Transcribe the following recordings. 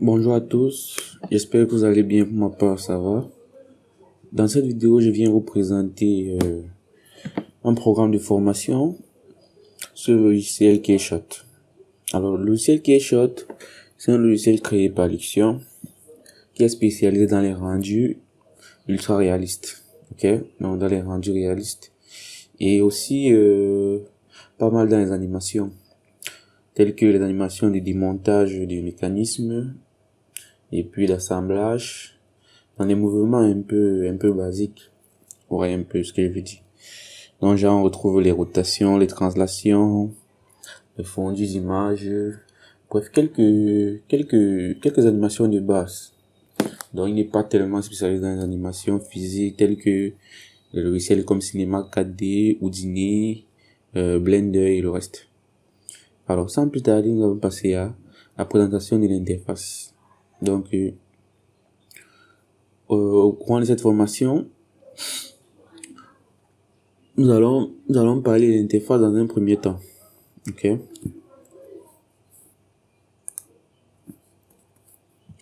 Bonjour à tous, j'espère que vous allez bien. Pour ma part, ça va. Dans cette vidéo, je viens vous présenter un programme de formation sur le logiciel Keyshot. Alors, le logiciel Keyshot, c'est un logiciel créé par Luxion qui est spécialisé dans les rendus ultra réalistes. Ok, donc dans les rendus réalistes et aussi pas mal dans les animations, telles que les animations de démontage du mécanisme et puis l'assemblage dans des mouvements un peu basiques. Vous voyez un peu ce que je veux dire. Donc, genre, on retrouve les rotations, les translations, le fondu d'images, bref, quelques animations de base. Donc, il n'est pas tellement spécialisé dans les animations physiques telles que les logiciels comme Cinema 4D, Houdini, Blender et le reste. Alors, sans plus tarder, nous allons passer à la présentation de l'interface. Donc, au cours de cette formation, nous allons parler de l'interface dans un premier temps. Ok.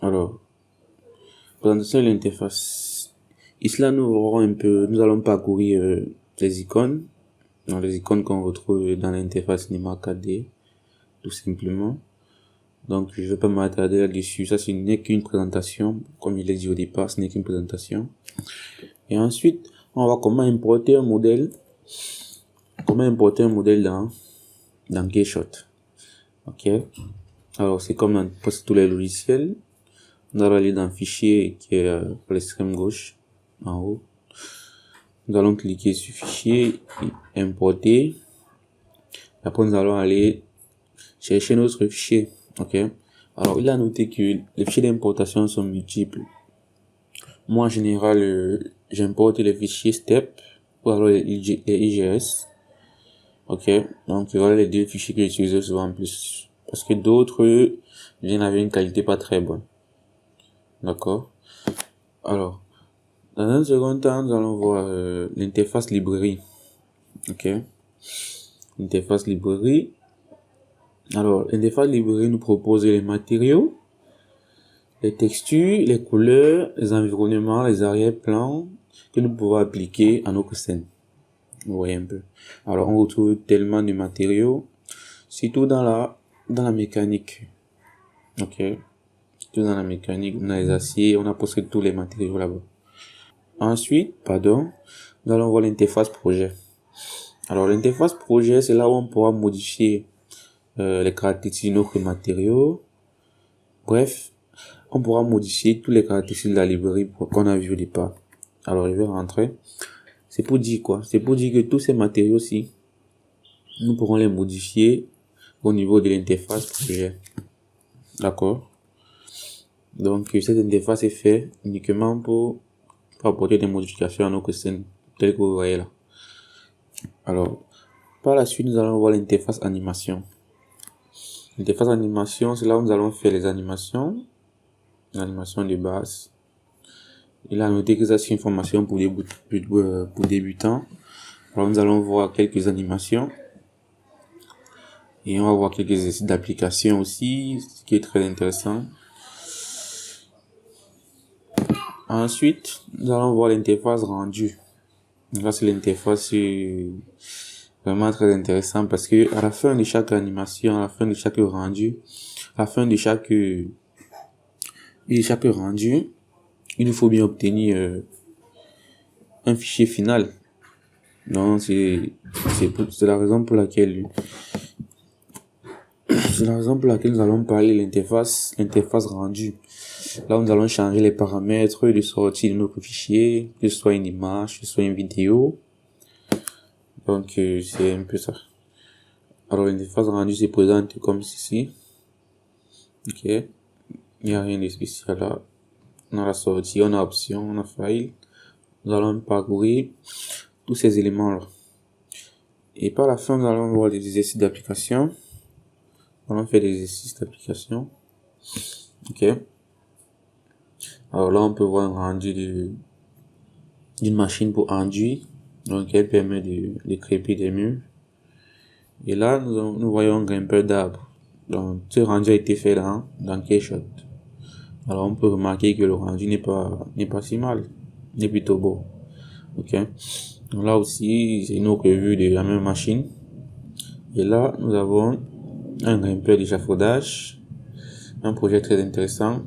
Alors, présentation de l'interface. Ici, là, nous allons parcourir les icônes. Dans les icônes qu'on retrouve dans l'interface Cinema 4D, tout simplement. Donc, je vais pas m'attarder là-dessus. Ça, ce n'est qu'une présentation. Comme je l'ai dit au départ, ce n'est qu'une présentation. Et ensuite, on va voir comment importer un modèle. Dans Keyshot. Ok. Alors, c'est comme dans presque tous les logiciels. Nous allons aller dans Fichier qui est à l'extrême gauche, en haut. Nous allons cliquer sur Fichier, Importer. Après, nous allons aller chercher notre fichier. Ok. Alors, il a noté que les fichiers d'importation sont multiples. Moi, en général, j'importe les fichiers STEP ou alors les IGS. Ok. Donc, voilà les deux fichiers que j'utilise souvent en plus. Parce que d'autres viennent avec une qualité pas très bonne. D'accord. Alors, dans un second temps, nous allons voir l'interface librairie. Ok. L'interface librairie. Alors, l'interface librairie nous propose les matériaux, les textures, les couleurs, les environnements, les arrière-plans que nous pouvons appliquer à notre scène. Vous voyez un peu. Alors, on retrouve tellement de matériaux, surtout dans la mécanique. Ok. Tout dans la mécanique, on a les aciers, on a presque tous les matériaux là-bas. Ensuite, nous allons voir l'interface projet. Alors, l'interface projet, c'est là où on pourra modifier les caractéristiques de notre matériaux. Bref, on pourra modifier toutes les caractéristiques de la librairie qu'on a vu au départ. Alors, je vais rentrer. C'est pour dire quoi? C'est pour dire que tous ces matériaux-ci, nous pourrons les modifier au niveau de l'interface projet. D'accord? Donc, cette interface est faite uniquement pour apporter des modifications à notre scène, telles que vous voyez là. Alors, par la suite, nous allons voir l'interface animation. L'interface animation, c'est là où nous allons faire les animations de base. Il a noté que ça, c'est une formation pour débutants. Alors, nous allons voir quelques animations. Et on va voir quelques exercices d'application aussi, ce qui est très intéressant. Ensuite, nous allons voir l'interface rendue. Là, c'est l'interface vraiment très intéressant parce que à la fin de chaque animation, à la fin de chaque rendu, à la fin de chaque rendu, il nous faut bien obtenir un fichier final. Donc, c'est la raison pour laquelle nous allons parler de l'interface rendue. Là, nous allons changer les paramètres de sortie de notre fichier, que ce soit une image, que ce soit une vidéo. Donc, c'est un peu ça. Alors, l'interface rendue se présente comme ceci. Ok. Il n'y a rien de spécial là. On a la sortie, on a option, on a file. Nous allons parcourir tous ces éléments là. Et par la fin, nous allons voir des exercices d'application. On va faire des exercices d'application. Ok. Alors là, on peut voir un rendu d'une machine pour enduire. Donc, elle permet de crêper des murs. Et là, nous voyons un grimpeur d'arbres. Donc, ce rendu a été fait dans Keyshot. Alors on peut remarquer que le rendu n'est pas si mal, n'est plutôt beau. Ok. Donc là aussi, c'est une autre vue de la même machine. Et là, nous avons un grimpeur d'échafaudage, un projet très intéressant.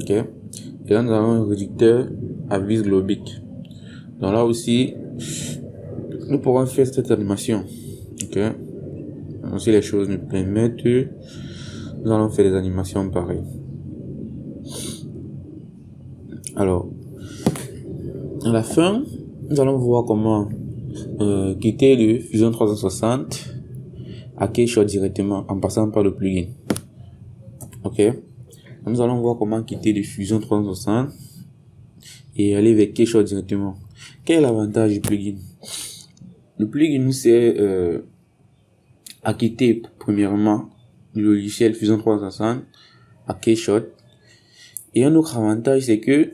Ok. Et là, nous avons un réducteur à vis globique. Donc là aussi, nous pourrons faire cette animation. Ok. Donc, si les choses nous permettent, nous allons faire des animations pareilles. Alors, à la fin, nous allons voir comment quitter le Fusion 360 à Keyshot directement en passant par le plugin. Ok. Nous allons voir comment quitter le Fusion 360 et aller vers Keyshot directement. Quel est l'avantage du plugin? Le plugin, c'est à quitter premièrement le logiciel Fusion 360 à Keyshot. Et un autre avantage, c'est que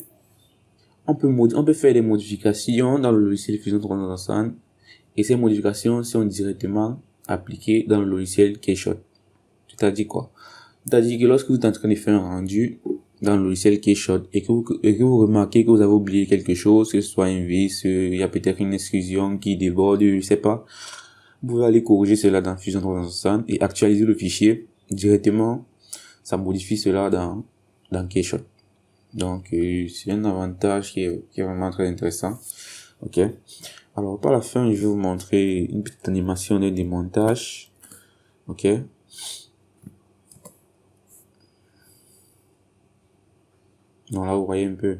on peut faire des modifications dans le logiciel Fusion 360 et ces modifications sont directement appliquées dans le logiciel Keyshot. C'est-à-dire quoi? C'est-à-dire que lorsque vous êtes en train de faire un rendu dans le logiciel Keyshot et que vous remarquez que vous avez oublié quelque chose, que ce soit un vice, il y a peut-être une exclusion qui déborde, je sais pas, vous pouvez aller corriger cela dans Fusion 360 et actualiser le fichier directement. Ça modifie cela dans Keyshot. Donc, c'est un avantage qui est vraiment très intéressant. Ok. Alors, par la fin, je vais vous montrer une petite animation de démontage. Ok. Donc là, vous voyez un peu.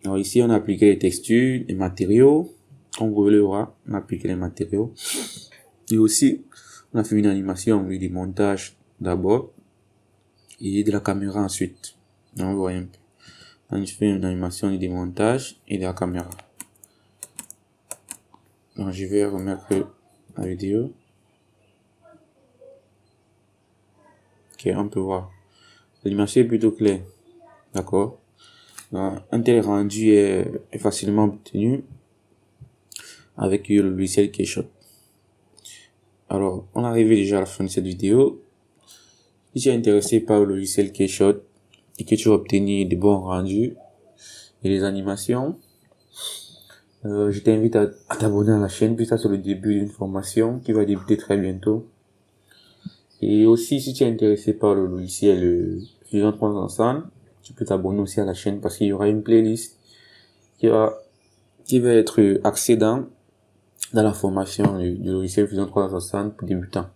Alors ici, on a appliqué les textures, les matériaux. Comme vous le voir, on a appliqué les matériaux. Et aussi, on a fait une animation de démontage d'abord et de la caméra ensuite. Donc, vous voyez un peu. On fait une animation de démontage et de la caméra. Donc, je vais remettre la vidéo. Ok, on peut voir. L'animation est plutôt claire. D'accord. Un tel rendu est facilement obtenu avec le logiciel Keyshot. Alors, on est arrivé déjà à la fin de cette vidéo. Si tu es intéressé par le logiciel Keyshot et que tu veux obtenir de bons rendus et des animations, je t'invite à t'abonner à la chaîne, puis ça c'est le début d'une formation qui va débuter très bientôt. Et aussi, si tu es intéressé par le logiciel Fusion 360, tu peux t'abonner aussi à la chaîne parce qu'il y aura une playlist qui va être axée dans la formation du logiciel Fusion 360 pour débutants.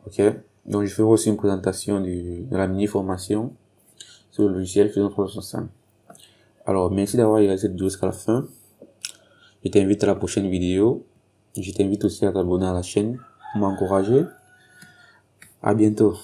Ok. Donc, je ferai aussi une présentation de la mini-formation sur le logiciel Fusion 360. Alors, merci d'avoir regardé cette vidéo jusqu'à la fin. Je t'invite à la prochaine vidéo. Je t'invite aussi à t'abonner à la chaîne pour m'encourager. À bientôt.